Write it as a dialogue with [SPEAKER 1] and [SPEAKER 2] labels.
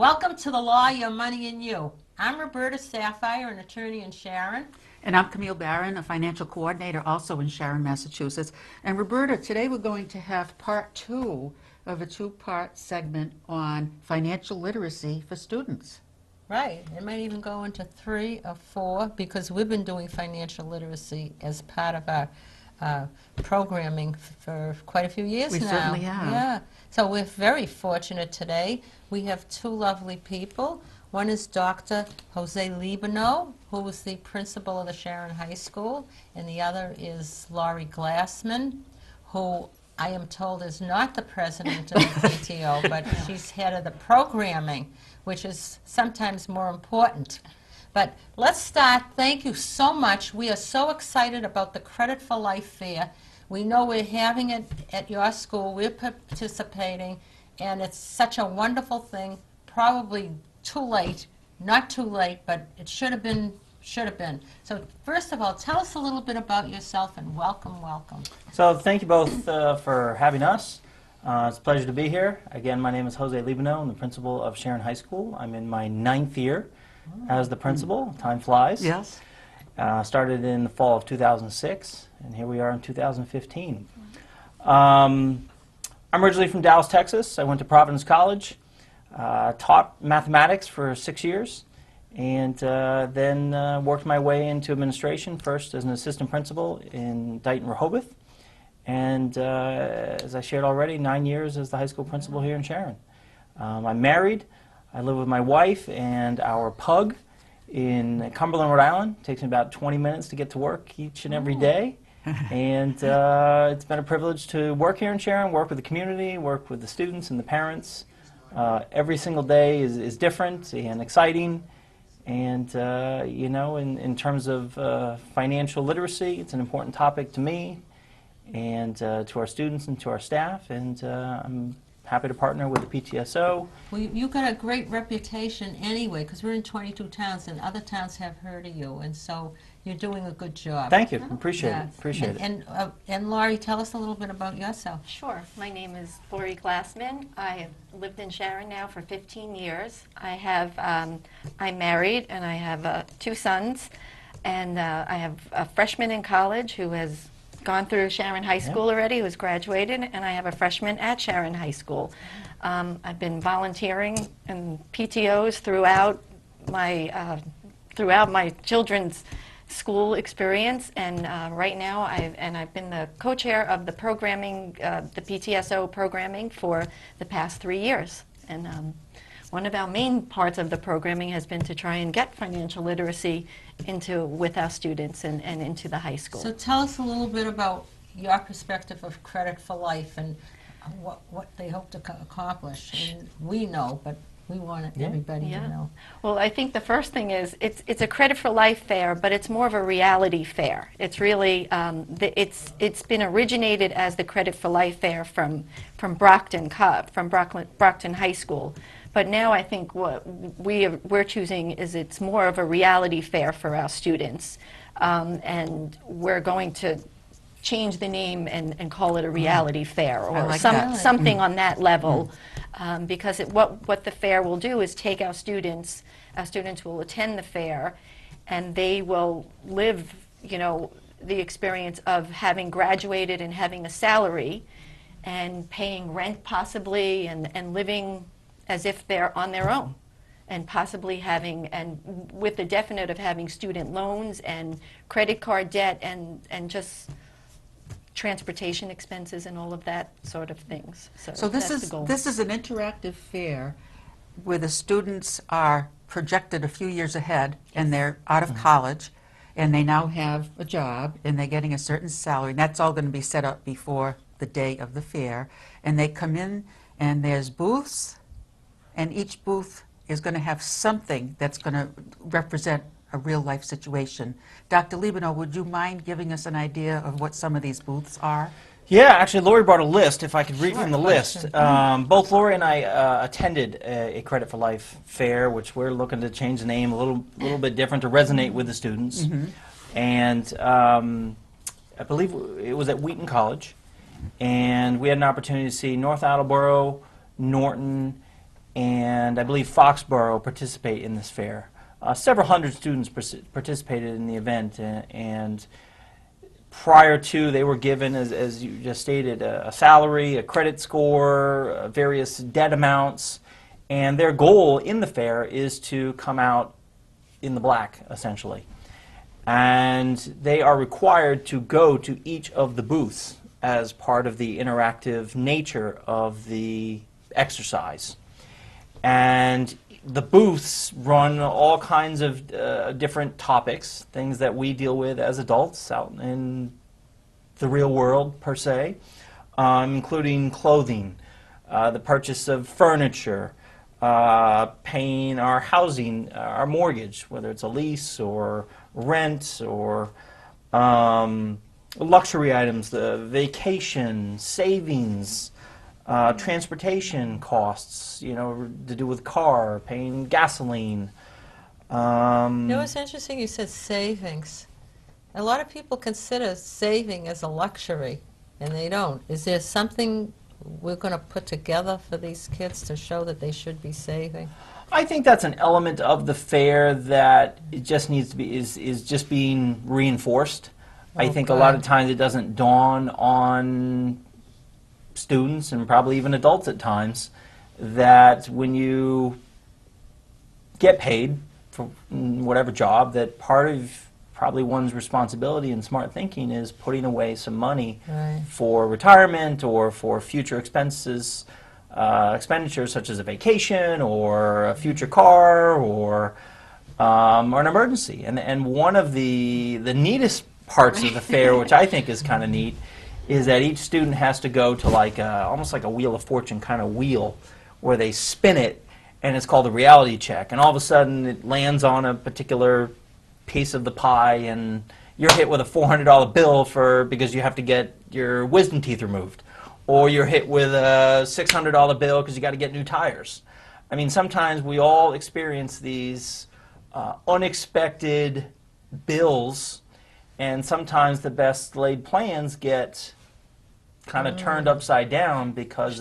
[SPEAKER 1] Welcome to the Law, Your Money, and You. I'm Roberta Sapphire, an attorney in Sharon.
[SPEAKER 2] And I'm Camille Barron, a financial coordinator also in Sharon, Massachusetts. And Roberta, today we're going to have part two of a two-part segment on financial literacy for students.
[SPEAKER 1] Right. It might even go into 3 or 4 because we've been doing financial literacy as part of our programming for quite a few years now.
[SPEAKER 2] We certainly have.
[SPEAKER 1] Yeah. So we're very fortunate today. We have 2 lovely people. One is Dr. Jose Libano, who is the principal of the Sharon High School, and the other is Laurie Glassman, who I am told is not the president of the PTO, but she's head of the programming, which is sometimes more important. But let's start. Thank you so much. We are so excited about the Credit for Life Fair. We know we're having it at your school. We're participating, and it's such a wonderful thing. Probably too late, not too late, but it should have been, should have been. So first of all, tell us a little bit about yourself and welcome, welcome.
[SPEAKER 3] So thank you both for having us. It's a pleasure to be here. Again, my name is Jose Libano. I'm the principal of Sharon High School. I'm in my 9th year as the principal. Time flies.
[SPEAKER 2] Yes.
[SPEAKER 3] Started in the fall of 2006, and here we are in 2015. I'm originally from Dallas, Texas. I went to Providence College, taught mathematics for 6 years, and then worked my way into administration, first as an assistant principal in Dighton, Rehoboth, and as I shared already, 9 years as the high school principal here in Sharon. I'm married. I live with my wife and our pug in Cumberland, Rhode Island. It takes me about 20 minutes to get to work each and every day. And it's been a privilege to work here in Sharon, work with the community, work with the students and the parents. Every single day is different and exciting. And, you know, in terms of financial literacy, it's an important topic to me and to our students and to our staff. And I'm happy to partner with the PTSO.
[SPEAKER 1] Well, you've got a great reputation anyway, because we're in 22 towns, and other towns have heard of you, and so you're doing a good job.
[SPEAKER 3] Thank you. Appreciate
[SPEAKER 1] Yeah.
[SPEAKER 3] it. Appreciate it.
[SPEAKER 1] And Laurie, tell us a little bit about yourself.
[SPEAKER 4] Sure. My name is Laurie Glassman. I have lived in Sharon now for 15 years. I'm married, and I have 2 sons, and I have a freshman in college who has gone through Sharon High School already, who's graduated, and I have a freshman at Sharon High School. I've been volunteering in PTOs throughout my children's school experience, and right now I've been the co-chair of the programming, the PTSO programming for the past 3 years. And one of our main parts of the programming has been to try and get financial literacy with our students and into the high school.
[SPEAKER 1] So tell us a little bit about your perspective of Credit for Life and what they hope to accomplish. And we know, but we want everybody to know.
[SPEAKER 4] Well, I think the first thing is it's a Credit for Life fair, but it's more of a reality fair. It's really it's been originated as the Credit for Life fair from Brockton High School. But now I think what we're choosing is it's more of a reality fair for our students, and we're going to change the name and call it a reality fair or something on that level, because what the fair will do is take our students will attend the fair, and they will live, you know, the experience of having graduated and having a salary and paying rent possibly and living as if they're on their own, and possibly having, and with the definite of having student loans and credit card debt and just transportation expenses and all of that sort of things.
[SPEAKER 2] So
[SPEAKER 4] that's the goal.
[SPEAKER 2] this is an interactive fair where the students are projected a few years ahead, and they're out of college, and they now have a job, and they're getting a certain salary, and that's all going to be set up before the day of the fair. And they come in, and there's booths, and each booth is going to have something that's going to represent a real-life situation. Dr. Libano, would you mind giving us an idea of what some of these booths are?
[SPEAKER 3] Yeah, actually, Lori brought a list, if I could read from the list. Both Lori and I attended a Credit for Life fair, which we're looking to change the name a little bit different to resonate with the students. And I believe it was at Wheaton College, and we had an opportunity to see North Attleboro, Norton, and I believe Foxborough participate in this fair. Several hundred students participated in the event, and prior to, they were given, as you just stated, a salary, a credit score, various debt amounts, and their goal in the fair is to come out in the black, essentially. And they are required to go to each of the booths as part of the interactive nature of the exercise. And the booths run all kinds of different topics, things that we deal with as adults out in the real world, per se, including clothing, the purchase of furniture, paying our housing, our mortgage, whether it's a lease or rent or luxury items, the vacation, savings, transportation costs, you know, to do with car, paying gasoline.
[SPEAKER 1] You know, it's interesting you said savings. A lot of people consider saving as a luxury, and they don't. Is there something we're going to put together for these kids to show that they should be saving?
[SPEAKER 3] I think that's an element of the fair that it just needs to be, is just being reinforced. I think a lot of times it doesn't dawn on students and probably even adults at times that when you get paid for whatever job, that part of probably one's responsibility and smart thinking is putting away some money for retirement or for future expenses, expenditures such as a vacation or a future car or an emergency. And one of the neatest parts of the fair, which I think is kind of neat, is that each student has to go to like almost like a Wheel of Fortune kind of wheel where they spin it, and it's called a reality check. And all of a sudden it lands on a particular piece of the pie, and you're hit with a $400 bill because you have to get your wisdom teeth removed. Or you're hit with a $600 bill because you got to get new tires. I mean, sometimes we all experience these unexpected bills, and sometimes the best laid plans get kind of turned upside down because